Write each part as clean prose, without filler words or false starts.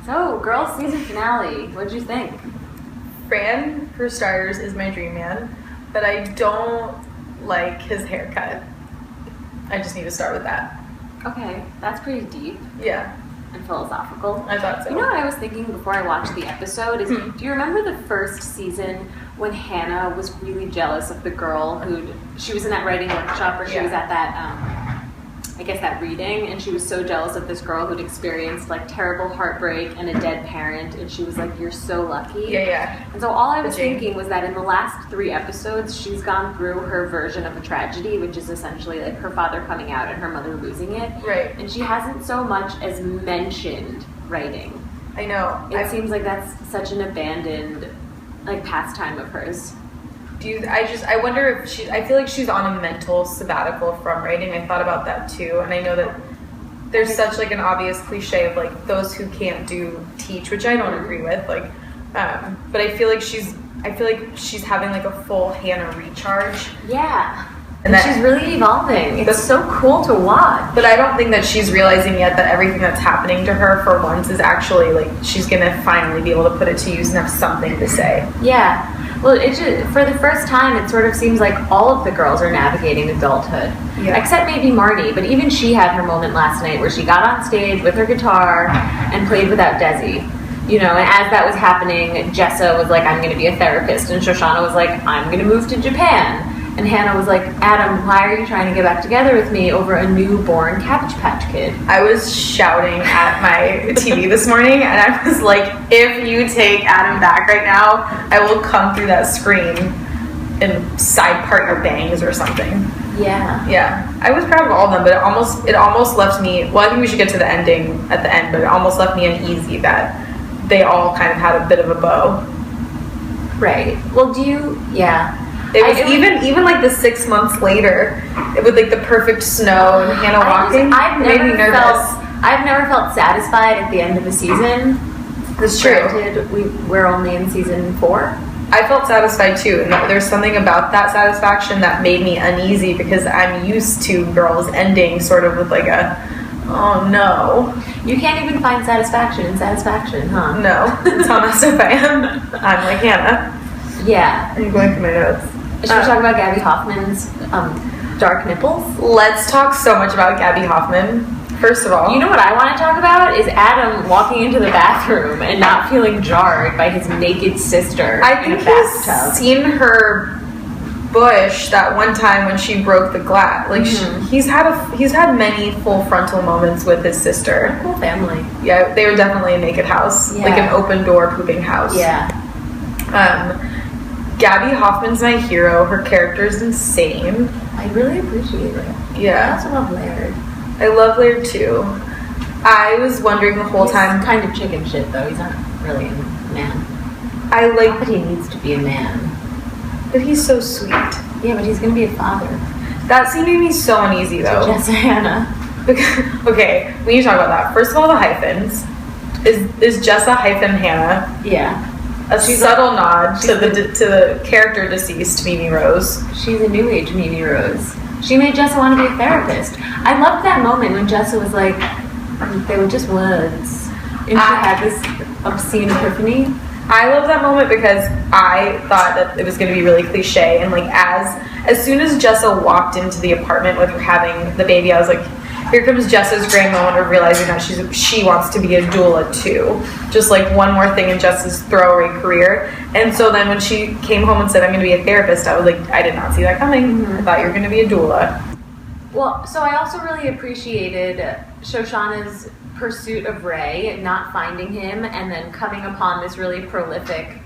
So, girls' season finale. What'd you think? Fran, for starters, is my dream man, but I don't like his haircut. I just need to start with that. Okay, that's pretty deep. Yeah. And philosophical. I thought so. You know what I was thinking before I watched the episode is, do you remember the first season when Hannah was really jealous of the girl she was in that writing workshop or she was at that, I guess that reading, and she was so jealous of this girl who'd experienced like terrible heartbreak and a dead parent, and she was like, "You're so lucky." Yeah. And so all I was thinking was that in the last 3 episodes, she's gone through her version of a tragedy, which is essentially like her father coming out and her mother losing it. Right. And she hasn't so much as mentioned writing. I know. It seems like that's such an abandoned like pastime of hers. I wonder if I feel like she's on a mental sabbatical from writing. I thought about that too, and I know that there's such like an obvious cliche of like those who can't teach, which I don't agree with. Like, but I feel like she's having like a full Hannah recharge. Yeah. And she's really evolving. It's so cool to watch. But I don't think that she's realizing yet that everything that's happening to her for once is actually like she's gonna finally be able to put it to use and have something to say. Yeah. Well, it just, for the first time, it sort of seems like all of the girls are navigating adulthood. Yeah. Except maybe Marnie, but even she had her moment last night where she got on stage with her guitar and played without Desi. You know, and as that was happening, Jessa was like, "I'm going to be a therapist," and Shoshana was like, "I'm going to move to Japan." And Hannah was like, "Adam, why are you trying to get back together with me over a newborn Cabbage Patch Kid?" I was shouting at my TV this morning, and I was like, if you take Adam back right now, I will come through that screen and side part your bangs or something. Yeah. Yeah. I was proud of all of them, but it almost left me, well, I think we should get to the ending at the end, but it almost left me uneasy that they all kind of had a bit of a bow. Right. Well, yeah. It was even like the 6 months later, with like the perfect snow and Hannah walking. I've never felt satisfied at the end of the season. That's true. Granted, we're only in season 4. I felt satisfied too, and there's something about that satisfaction that made me uneasy because I'm used to girls ending sort of with like a, oh no. You can't even find satisfaction in satisfaction, huh? No, that's how messed up I am. I'm like Hannah. Yeah. I'm going through my notes. Should we talk about Gabby Hoffman's dark nipples? Let's talk so much about Gabby Hoffman. First of all, you know what I want to talk about is Adam walking into the bathroom and not feeling jarred by his naked sister. I think he's seen her bush that one time when she broke the glass. Like he's had many full frontal moments with his sister. Cool family. Yeah, they were definitely a naked house, like an open door pooping house. Yeah. Gabby Hoffman's my hero. Her character is insane. I really appreciate it. Yeah. I also love Laird. I love Laird too. I was wondering the whole time. He's kind of chicken shit though. He's not really a man. I like that he needs to be a man. But he's so sweet. Yeah, but he's gonna be a father. That scene made me so uneasy though. So Jessa Hannah. Okay, we need to talk about that. First of all, the hyphens. Is Jessa hyphen Hannah? Yeah. A subtle nod to the character deceased Mimi Rose. She's a new age Mimi Rose. She made Jessa want to be a therapist. I loved that moment when Jessa was like, they were just words. And she had this obscene epiphany. I love that moment because I thought that it was going to be really cliche. And like as soon as Jessa walked into the apartment with her having the baby, I was like, here comes Jessa's grand moment of realizing that she wants to be a doula too. Just like one more thing in Jessa's throwaway career. And so then when she came home and said, I'm going to be a therapist, I was like, I did not see that coming. I thought you were going to be a doula. Well, so I also really appreciated Shoshana's pursuit of Ray, not finding him, and then coming upon this really prolific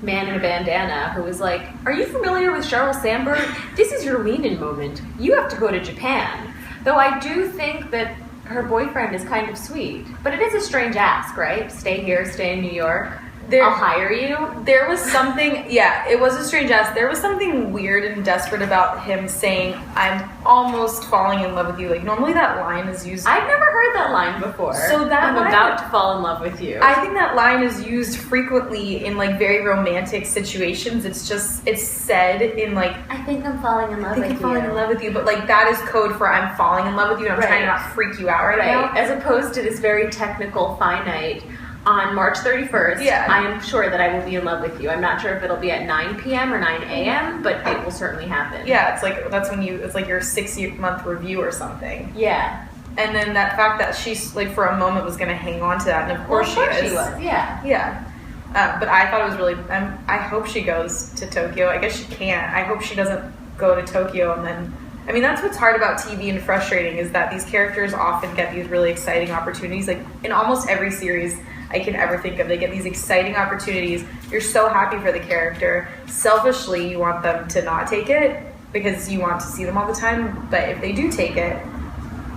man in a bandana who was like, are you familiar with Sheryl Sandberg? This is your lean-in moment. You have to go to Japan. Though I do think that her boyfriend is kind of sweet. But it is a strange ask, right? Stay here, stay in New York. I'll hire you. There was something, yeah, it was a strange ask. There was something weird and desperate about him saying, I'm almost falling in love with you. Like, normally that line is used... I've never heard that line before. So that I'm about to fall in love with you. I think that line is used frequently in, like, very romantic situations. It's said in, like... I think I'm falling in love with you. I think I'm falling in love with you. But, like, that is code for I'm falling in love with you and I'm trying to not freak you out right now. As opposed to this very technical, finite... on March 31st, Yeah. I am sure that I will be in love with you. I'm not sure if it'll be at 9 p.m. or 9 a.m., but it will certainly happen. Yeah, it's like, that's when it's like your 6-month review or something. Yeah. And then that fact that she's, like, for a moment was going to hang on to that, and of course she is. She was, yeah. Yeah. But I thought it was really, I hope she goes to Tokyo. I guess she can't. I hope she doesn't go to Tokyo and then, I mean, that's what's hard about TV and frustrating is that these characters often get these really exciting opportunities. Like, in almost every series I can ever think of, they get these exciting opportunities. You're so happy for the character. Selfishly, you want them to not take it because you want to see them all the time. But if they do take it,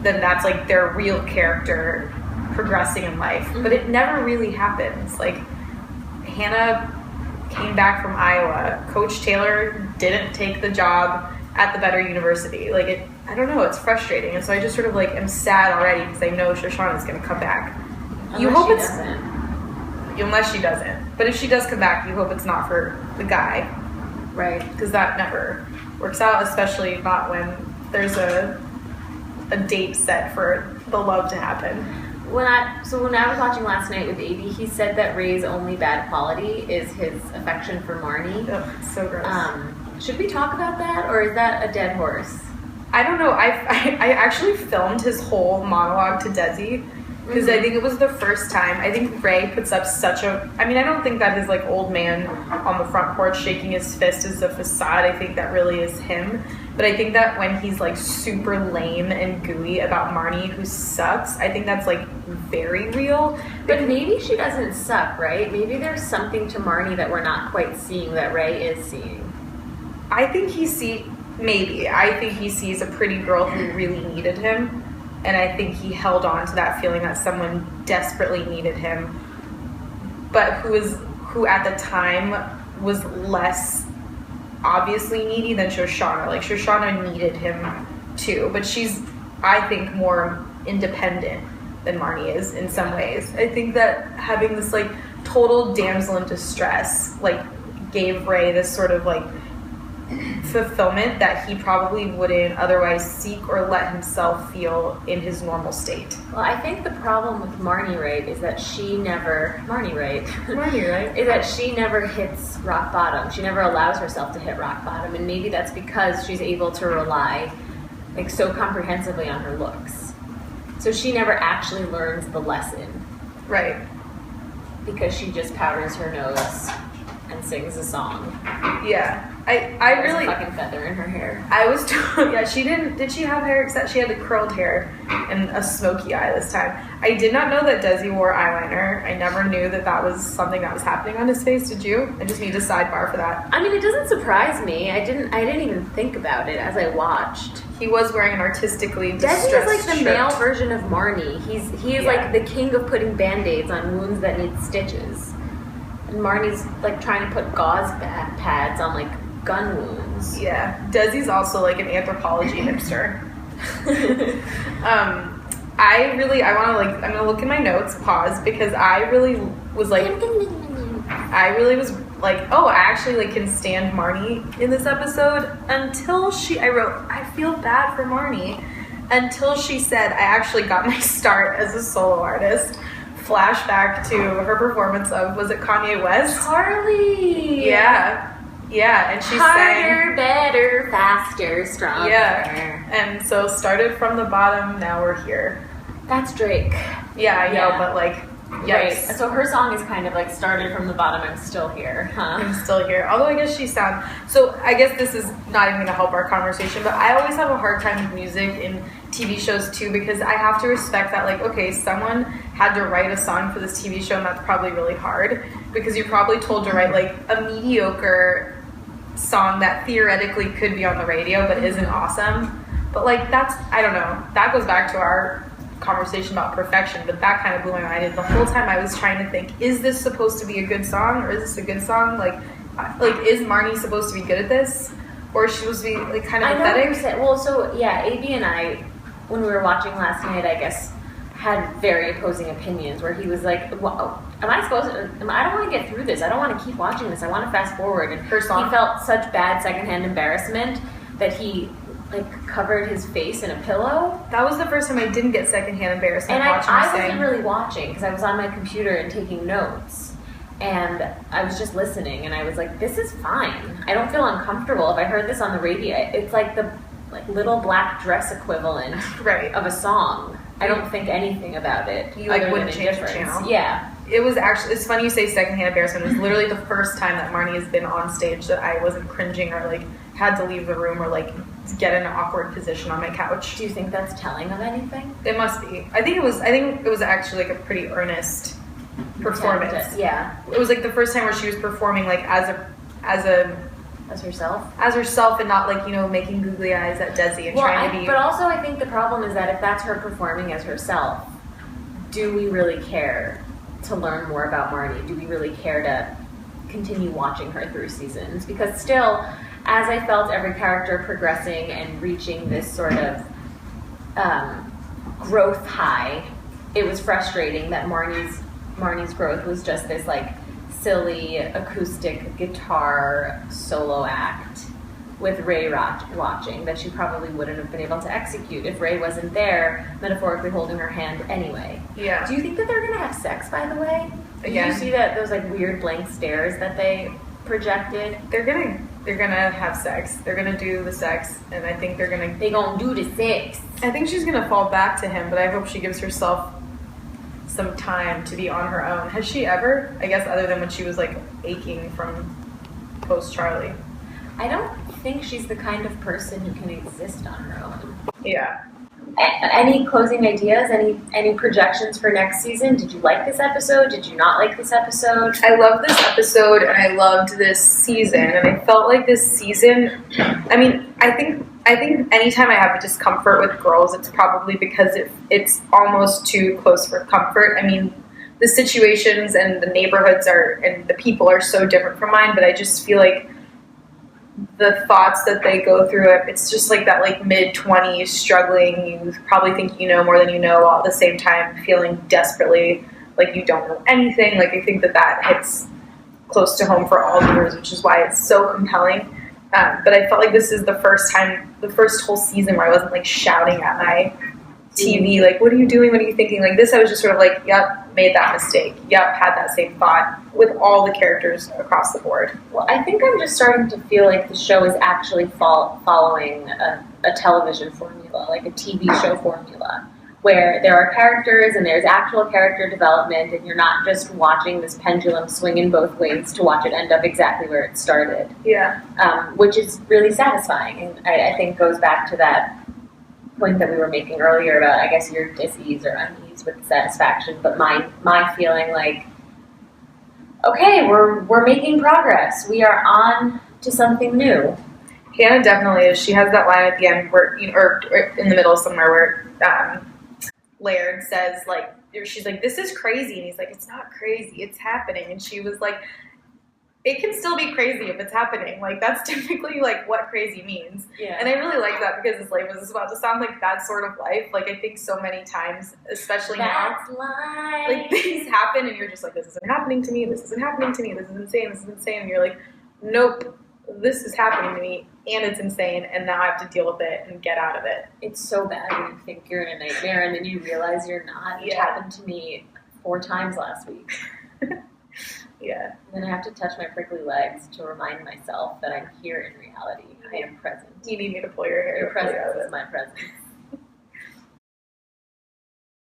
then that's like their real character progressing in life. But it never really happens. Like, Hannah came back from Iowa. Coach Taylor didn't take the job at the better university. Like, I don't know, it's frustrating. And so I just sort of like am sad already because I know Shoshana's going to come back. Unless she doesn't. But if she does come back, you hope it's not for the guy. Right. Because that never works out, especially not when there's a date set for the love to happen. When I was watching last night with AD, he said that Ray's only bad quality is his affection for Marnie. Ugh, it's so gross. Should we talk about that, or is that a dead horse? I don't know. I actually filmed his whole monologue to Desi because I think it was the first time. I think Ray puts up such a... I mean, I don't think that his like old man on the front porch shaking his fist is a facade. I think that really is him. But I think that when he's like super lame and gooey about Marnie, who sucks, I think that's like very real. But maybe she doesn't suck, right? Maybe there's something to Marnie that we're not quite seeing that Ray is seeing. I think he sees a pretty girl who really needed him, and I think he held on to that feeling that someone desperately needed him, but who at the time was less obviously needy than Shoshana. Like, Shoshana needed him too, but she's, I think, more independent than Marnie is in some ways. I think that having this like total damsel in distress like gave Ray this sort of like fulfillment that he probably wouldn't otherwise seek or let himself feel in his normal state. Well, I think the problem with Marnie Ray is that she never is that she never hits rock bottom. She never allows herself to hit rock bottom, and maybe that's because she's able to rely like so comprehensively on her looks. So she never actually learns the lesson. Right. Because she just powders her nose and sings a song. Yeah. I really... a fucking feather in her hair. I was told... Yeah, she didn't... Did she have hair? Except she had the curled hair and a smoky eye this time. I did not know that Desi wore eyeliner. I never knew that that was something that was happening on his face. Did you? I just need a sidebar for that. I mean, it doesn't surprise me. I didn't even think about it as I watched. He was wearing an artistically distressed Desi is like the shirt. male version of Marnie. He is like the king of putting band-aids on wounds that need stitches. And Marnie's like trying to put gauze pads on like gun wounds. Yeah. Desi's also like an anthropology hipster. I'm gonna look in my notes, pause, because I really was like, oh, I actually like can stand Marnie in this episode until I feel bad for Marnie until she said, I actually got my start as a solo artist. Flashback to her performance of, was it Kanye West? Charlie! Yeah. Yeah, and she Harder, better, faster, stronger. Yeah, and so started from the bottom, now we're here. That's Drake. Yeah, I know, but like, yes. Right. So her song is kind of like started from the bottom, I'm still here, huh? I'm still here. Although I guess so I guess this is not even going to help our conversation, but I always have a hard time with music in TV shows too, because I have to respect that, like, okay, someone had to write a song for this TV show, and that's probably really hard, because you're probably told to write like a mediocre song that theoretically could be on the radio but isn't awesome. But like, I don't know, that goes back to our conversation about perfection, but that kind of blew my mind. And the whole time I was trying to think, is this supposed to be a good song, or is this a good song? Like is Marnie supposed to be good at this, or is she supposed to be like kind of pathetic? Well, so yeah, AB and I, when we were watching last night, I guess had very opposing opinions, where he was like, well, I don't want to get through this, I don't want to keep watching this, I want to fast forward. And her song, he felt such bad secondhand embarrassment that he like covered his face in a pillow. That was the first time I didn't get secondhand embarrassment And watching I wasn't really watching because I was on my computer and taking notes. And I was just listening, and I was like, this is fine. I don't feel uncomfortable. If I heard this on the radio, it's like the little black dress equivalent of a song. I don't think anything about it. You wouldn't change the channel? Yeah. It was actually, it's funny you say secondhand embarrassment. It was literally the first time that Marnie has been on stage that I wasn't cringing or like had to leave the room or like get in an awkward position on my couch. Do you think that's telling of anything? It must be. I think it was actually like a pretty earnest performance. Yeah. It was like the first time where she was performing like as herself and not like, you know, making googly eyes at Desi and trying to be. But also I think the problem is that if that's her performing as herself, do we really care to learn more about Marnie? Do we really care to continue watching her through seasons? Because still, as I felt every character progressing and reaching this sort of growth high, it was frustrating that Marnie's growth was just this like silly acoustic guitar solo act with Ray watching that she probably wouldn't have been able to execute if Ray wasn't there, metaphorically holding her hand anyway. Yeah. Do you think that they're gonna have sex, by the way? Did you see that those like weird blank stares that they projected? They're gonna have sex. They're gonna do the sex, and I think they're gonna do the sex. I think she's gonna fall back to him, but I hope she gives herself some time to be on her own. Has she ever? I guess other than when she was like aching from post Charlie. I don't think she's the kind of person who can exist on her own. Yeah. Any closing ideas? Any projections for next season? Did you like this episode? Did you not like this episode? I loved this episode and I loved this season, and I felt like this season, I mean, I think anytime I have a discomfort with girls, it's probably because it's almost too close for comfort. I mean, the situations and the neighborhoods and the people are so different from mine, but I just feel like the thoughts that they go through, it's just like that like mid-20s struggling, you probably think you know more than you know, all at the same time feeling desperately like you don't know anything. Like I think that hits close to home for all viewers, which is why it's so compelling. But I felt like this is the first whole season where I wasn't like shouting at my TV, like, what are you doing? What are you thinking? Like this, I was just sort of like, yep, made that mistake. Yep, had that same thought with all the characters across the board. Well, I think I'm just starting to feel like the show is actually following a television formula, like a TV show formula, where there are characters and there's actual character development, and you're not just watching this pendulum swing in both ways to watch it end up exactly where it started. Yeah. Which is really satisfying, and I think goes back to that point that we were making earlier about, I guess, your dis-ease or unease with satisfaction, but my feeling like, okay, we're making progress. We are on to something new. Hannah definitely is. She has that line at the end where, you know, or in the middle somewhere where Laird says, like, she's like, this is crazy, and he's like, it's not crazy, it's happening, and she was like, it can still be crazy if it's happening. Like, that's typically, like, what crazy means. Yeah. And I really like that because it's like, was this about to sound like that sort of life? Like, I think so many times, especially that's now, life. like, things happen and you're just like, this isn't happening to me, this isn't happening to me, this is insane, this is insane. And you're like, nope, this is happening to me, and it's insane, and now I have to deal with it and get out of it. It's so bad when you think you're in a nightmare and then you realize you're not. It happened to me 4 times last week. Yeah. And then I have to touch my prickly legs to remind myself that I'm here in reality. I am present. You need me to pull your hair. Your presence is my presence.